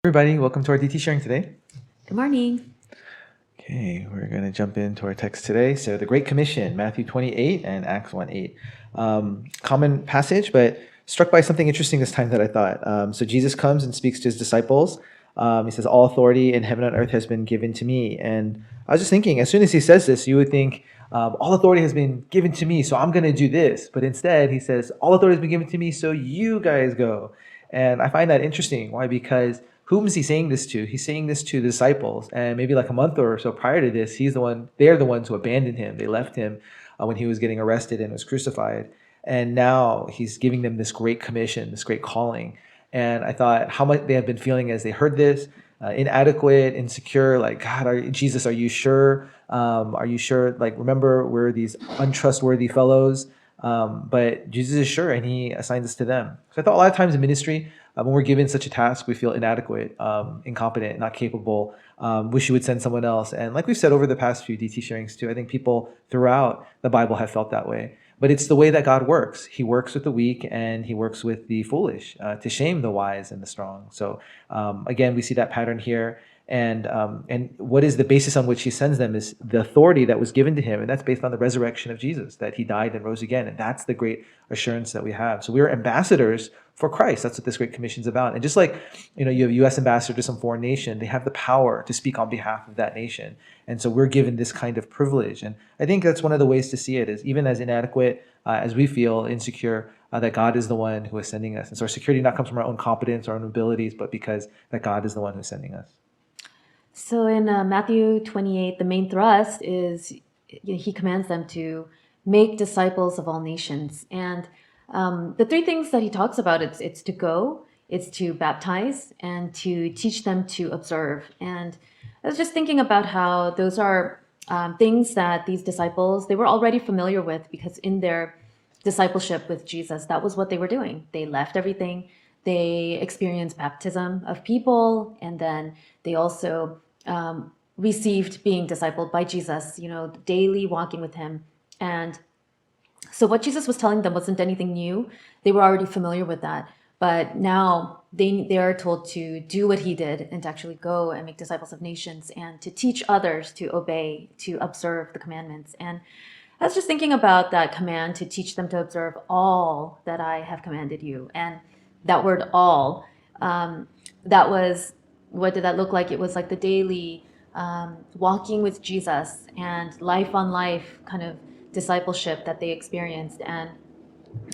Everybody, welcome to our DT sharing today. Good morning. Okay, we're going to jump into our text today. So, the Great Commission, Matthew 28 and Acts 1.8. Common passage, but struck by something interesting this time that I thought. So, Jesus comes and speaks to his disciples. He says, "All authority in heaven and earth has been given to me." And I was just thinking, as soon as he says this, you would think, all authority has been given to me, so I'm going to do this. But instead, he says, all authority has been given to me, so you guys go. And I find that interesting. Why? Because whom is he saying this to? He's saying this to the disciples. And maybe like a month or so prior to this, they're the ones who abandoned him. They left him when he was getting arrested and was crucified. And now he's giving them this great commission, this great calling. And I thought how much they have been feeling as they heard this, inadequate, insecure, like, God, Jesus, are you sure? Are you sure? Like, remember, we're these untrustworthy fellows. But Jesus is sure, and he assigns us to them. So I thought a lot of times in ministry, when we're given such a task, we feel inadequate, incompetent, not capable, wish you would send someone else. And like we've said over the past few DT sharings too, I think people throughout the Bible have felt that way. But it's the way that God works. He works with the weak and he works with the foolish to shame the wise and the strong. So again, we see that pattern here. And what is the basis on which he sends them is the authority that was given to him, and that's based on the resurrection of Jesus, that he died and rose again, and that's the great assurance that we have. So we are ambassadors for Christ. That's what this Great Commission is about. And just like you have a U.S. ambassador to some foreign nation, they have the power to speak on behalf of that nation, and so we're given this kind of privilege. And I think that's one of the ways to see it is even as inadequate as we feel insecure. That God is the one who is sending us. And so our security not comes from our own competence, our own abilities, but because that God is the one who's sending us. So in Matthew 28, the main thrust is he commands them to make disciples of all nations. And the three things that he talks about, it's to go, it's to baptize, and to teach them to observe. And I was just thinking about how those are things that these disciples, they were already familiar with because in their discipleship with Jesus, that was what they were doing. They left everything. They experienced baptism of people, and then they also received being discipled by Jesus, daily walking with him. And so what Jesus was telling them wasn't anything new. They were already familiar with that. But now they are told to do what he did and to actually go and make disciples of nations and to teach others to obey, to observe the commandments. And I was just thinking about that command to teach them to observe all that I have commanded you. And that word all, that was, what did that look like? It was like the daily walking with Jesus and life on life kind of discipleship that they experienced. And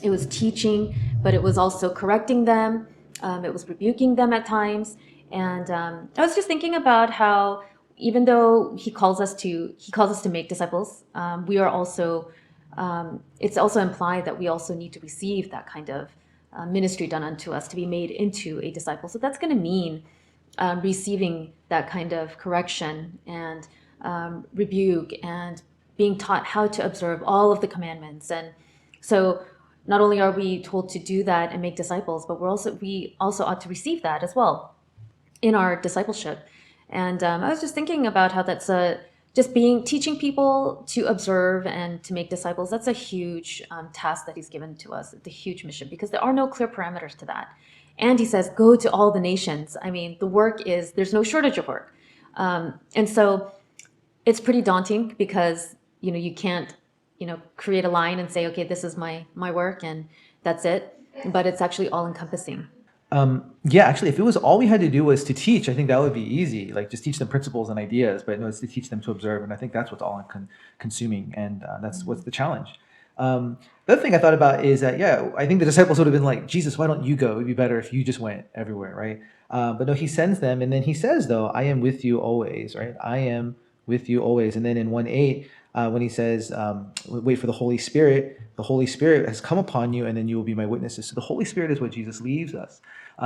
it was teaching, but it was also correcting them. It was rebuking them at times. And I was just thinking about how even though he calls us to make disciples, we are also, it's also implied that we also need to receive that kind of ministry done unto us to be made into a disciple. So that's going to mean receiving that kind of correction and rebuke and being taught how to observe all of the commandments. And so not only are we told to do that and make disciples, but we also ought to receive that as well in our discipleship. And I was just thinking about how that's teaching people to observe and to make disciples. That's a huge task that he's given to us, the huge mission, because there are no clear parameters to that. And he says, go to all the nations. I mean, there's no shortage of work. And so it's pretty daunting because, you can't, create a line and say, okay, this is my work and that's it. But it's actually all encompassing. Yeah, actually, if it was all we had to do was to teach, I think that would be easy. Like just teach them principles and ideas, but no, it's to teach them to observe. And I think that's what's all consuming. And that's what's the challenge. The other thing I thought about is that, yeah, I think the disciples would have been like, Jesus, why don't you go? It'd be better if you just went everywhere, right? But no, he sends them. And then he says, though, I am with you always, right? I am with you always. And then in 1:8, when he says, wait for the Holy Spirit has come upon you, and then you will be my witnesses. So the Holy Spirit is what Jesus leaves us.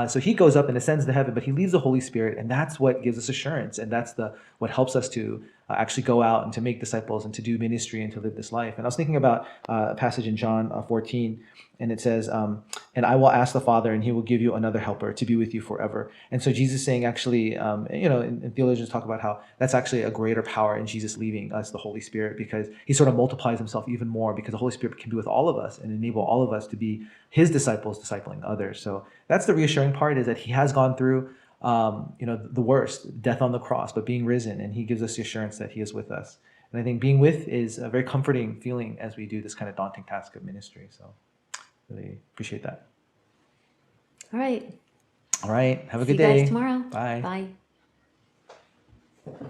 So he goes up and ascends to heaven, but he leaves the Holy Spirit, and that's what gives us assurance, and that's what helps us to actually go out and to make disciples and to do ministry and to live this life. And I was thinking about a passage in John 14, and it says, and I will ask the Father, and he will give you another helper to be with you forever. And so Jesus saying actually, and theologians talk about how that's actually a greater power in Jesus leaving us, the Holy Spirit, because he sort of multiplies himself even more because the Holy Spirit can be with all of us and enable all of us to be his disciples, discipling others. So that's the reassuring part, is that he has gone through the worst, death on the cross, but being risen, and he gives us the assurance that he is with us. And I think being with is a very comforting feeling as we do this kind of daunting task of ministry. So really appreciate that. All right. All right. Have a See good you guys day. tomorrow. Bye. Bye.